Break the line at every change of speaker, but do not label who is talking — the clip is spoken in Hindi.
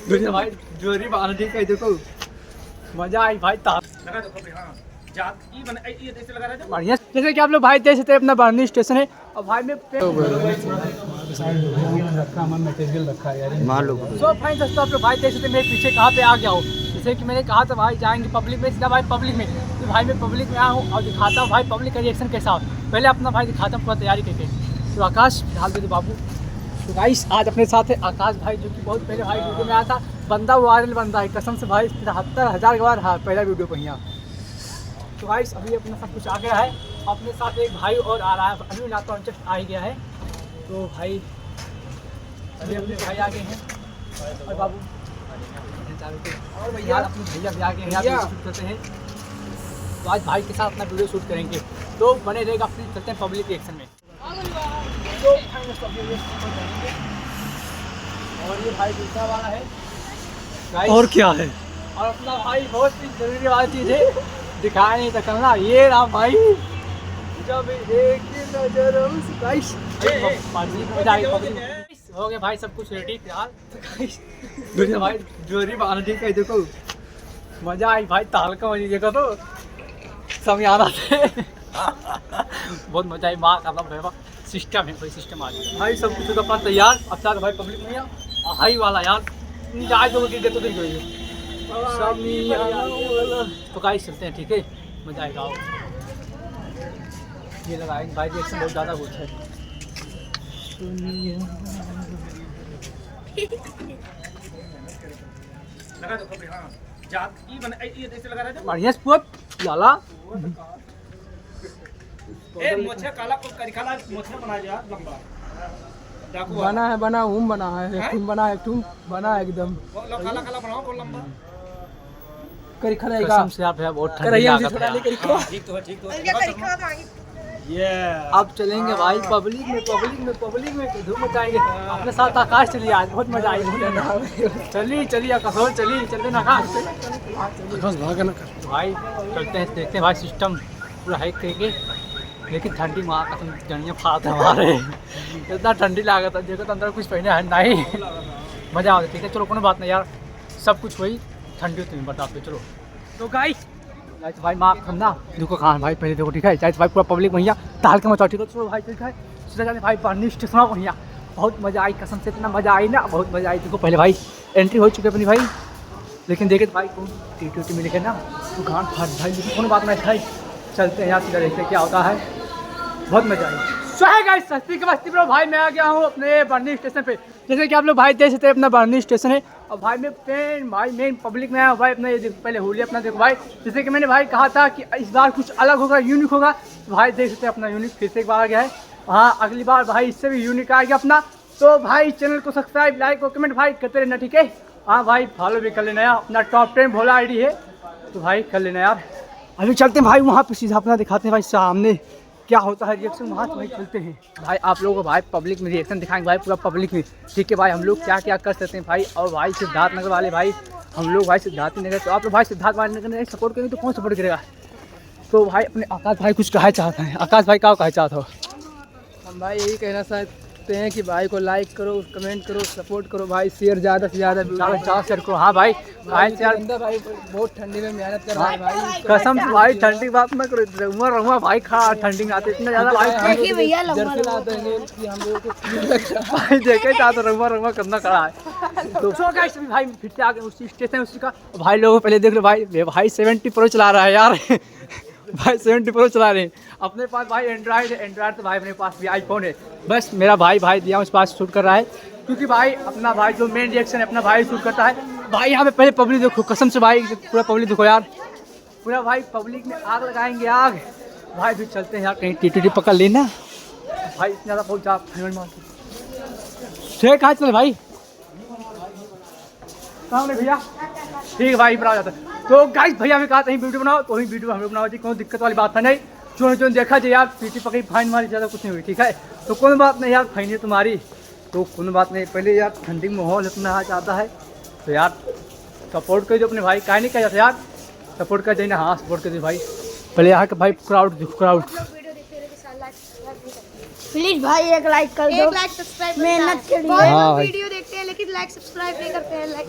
दुनिया भाई जोरी बाल ठीक है, देखो मजा आई भाई।
लगा दो कपड़े। हाँ ये बना ये ऐसे लगा रहा था
बढ़िया। जैसे कि आप लोग भाई देख सकते हैं अपना बारनी स्टेशन है और भाई में रखा मन मटेरियल रखा है यार मान लो। सो फाइन दोस्तों, आप लोग भाई देख सकते हैं मेरे पीछे कहाँ पे आ गया हो। जैसे कि मैंने कहा था भाई जाएंगे पब्लिक में, सीधा भाई पब्लिक में। तो भाई मैं पब्लिक में आया हूँ और दिखाता हूँ भाई पब्लिक का रिएक्शन कैसा हो। पहले अपना भाई दिखाता हूँ पूरा तैयारी करके। तो आकाश ढाल दे दो बाबू। तो गाइस आज अपने साथ है आकाश भाई, जो कि बहुत पहले भाई वीडियो में आया था। बंदा वायरल बंदा है कसम से भाई, 73,000 के बाद हाँ पहला वीडियो पर यहाँ। तो गाइस अभी अपना सब कुछ आ गया है। अपने साथ एक भाई और आ रहा है, अभी ना तो जस्ट आ ही गया है। तो भाई अभी अपने भाई आ गए हैं और बाबू और भैया अपने भैया भी आ गए हैं, यहाँ शूट करते हैं। तो आज भाई के साथ अपना वीडियो शूट करेंगे, तो बने रहेगा। फिर चलते हैं पब्लिक रिएक्शन में। तो और ये भाई दूसरा वाला है
और क्या है।
और अपना भाई बहुत ही जरूरी वाली चीज़ है, दिखाया नहीं था करना। ये रहा भाई, जब एक नजर गाइस हो गया भाई सब कुछ रेडी यार। दुनिया भाई जोरी बाल ठीक है, देखो मजा आई भाई। ताल का मजा देखो तो समियाना से बहुत मजा आई। माँ का भैया सिस्टम है भाई, सिस्टम आ गया भाई। सब कुछ अपना तैयार। अब तक भाई पब्लिक में हाई वाला यार जाए तो गिर तो गिर गई। तो गाइस चलते हैं, ठीक है मजा आएगा। ये लगाएंगे भाई, रिएक्शन बहुत ज़्यादा कुछ है।
लगा दो कपड़े। हाँ ये बना ये ऐसे लगा रहा था
बढ़िया स्पोर्ट लाला।
ए मोछे काला को करिखाला मोछे बना दिया लंबा डाकू
बना है, बना हूँ बना है, तुम बना है, तुम बना है एकदम
काला काला बनाओ को लंबा
करी खलेगा। कसम से आप बहुत ठंडी लागत है।
ठीक तो है, ठीक तो है। ये
अब चलेंगे भाई पब्लिक में, पब्लिक में धूम मचाएंगे। अपने साथ आकाश चलिए, आज बहुत मजा आएगी। चलिए आकाश चलिए, चलते ना आकाश भागा ना भाई। चलते हैं, देखते हैं भाई सिस्टम पूरा हाइक करेंगे। लेकिन ठंडी माँ कसम जड़ियाँ फात है हमारे, इतना ठंडी लागत है। देखो तो अंदर कुछ पहने है नहीं, मजा आता है। ठीक है चलो कोई बात नहीं यार, सब कुछ वही ठंडी होती है बताते। चलो तो गाइस भाई माँ हम ना देखो कहाँ भाई पहले देखो, ठीक है चाहे भाई पूरा पब्लिक भैया ताल के मचा। ठीक है चलो भाई, ठीक है सीधा जाते भाई बारनी स्टेशन भैया। बहुत मजा आई कसम से, इतना मजा आई ना, बहुत मजा आई। देखो पहले भाई एंट्री हो चुकी है अपनी भाई, लेकिन देखे तो भाई कौन टी मिलेगा ना तो गान फाट भाई। लेकिन कौन बात नहीं भाई, चलते हैं यहाँ सीधा देखते क्या होता है। बहुत मजा आई। सो है गाइस सस्ती के बस्ती पर भाई मैं आ गया हूँ अपने बारनी स्टेशन पे। जैसे कि आप लोग भाई देख सकते हैं अपना बारनी स्टेशन है। और भाई मैं मेन पब्लिक में आया हूँ भाई। अपना ये देखो पहले होली अपना देखो भाई, जैसे कि मैंने भाई कहा था कि इस बार कुछ अलग होगा, यूनिक होगा। तो भाई देख सकते हैं अपना यूनिक फिर से एक बार आ गया है। हाँ अगली बार भाई इससे भी यूनिक आ गया अपना। तो भाई चैनल को सब्सक्राइब लाइक और कमेंट भाई करते रहना, ठीक है। हाँ भाई फॉलो भी कर लेना यार, अपना टॉप 10 भोला आईडी है तो भाई कर लेना यार। अभी चलते हैं भाई वहाँ पे सीधा अपना दिखाते हैं भाई सामने क्या होता है रिएक्शन वहाँ से भाई चलते हैं भाई। आप लोगों को भाई पब्लिक में रिएक्शन दिखाएंगे भाई, पूरा पब्लिक में, ठीक है भाई। हम लोग क्या क्या कर सकते हैं भाई। और भाई सिद्धार्थ नगर वाले भाई हम लोग भाई सिद्धार्थ नगर, तो आप लोग भाई सिद्धार्थ नगर में सपोर्ट करेंगे तो कौन सपोर्ट करेगा। तो भाई अपने आकाश भाई कुछ कहा चाहता है। आकाश भाई क्या कहा चाहता हो।
हम भाई यही कहना चाहते हैं कि भाई को लाइक करो, कमेंट करो, सपोर्ट करो भाई, शेयर ज़्यादा से ज़्यादा
शेयर करो। हाँ भाई भाई यार
भाई बहुत ठंडी में मेहनत कर रहा है भाई,
कसम से भाई ठंडी बात मत करो। रहुआ भाई खा ठंडी में आते इतना ज़्यादा भाई
जर्सी ला देंगे कि हम लोगों को
भाई देखे चाहते रहुआ करना खड़ा है। तो सो गाइस भाई फिर से आ गए उसी स्टेशन उसी का भाई। लोगों पहले देख लो भाई 70 प्रो चला रहा है यार भाई 70 प्रो चला रहे हैं। अपने पास भाई एंड्रॉयड है, एंड्रॉयड तो भाई मेरे पास भी आईफोन है। बस मेरा भाई दिया उस पास शूट कर रहा है, क्योंकि भाई अपना भाई जो मेन रिएक्शन है अपना भाई शूट करता है भाई। यहाँ पे पहले पब्लिक देखो, कसम से भाई पूरा पब्लिक देखो यार, पूरा भाई पब्लिक में आग लगाएंगे आग भाई। फिर चलते हैं यार कहीं टी पकड़ लेना भाई, इतना ज़्यादा बहुत ज़्यादा कहाँ चले भाई सामने भैया, ठीक है भाई बना जाता है। तो गाइस भैया हमें कहा था वीडियो बनाओ, तो वही वीडियो हम लोग बनाओ जी, कोई दिक्कत वाली बात था नहीं। जो देखा जाए यार पीटी पकड़ी फाइन मारी ज़्यादा कुछ नहीं हुई, ठीक है। तो कोई बात नहीं यार फाइन है तुम्हारी, तो कोई बात नहीं। पहले यार ठंडी माहौल इतना आ जाता है तो यार सपोर्ट कर दो अपने भाई, काहे नहीं कहा जाता यार, सपोर्ट कर देना। हाँ सपोर्ट कर दो भाई। पहले यहाँ के भाई क्राउड
प्लीज भाई एक लाइक कर दो,
एक लाइक सब्सक्राइब
मेहनत के लिए।
वीडियो देखते हैं लेकिन
लाइक सब्सक्राइब नहीं करते हैं, लाइक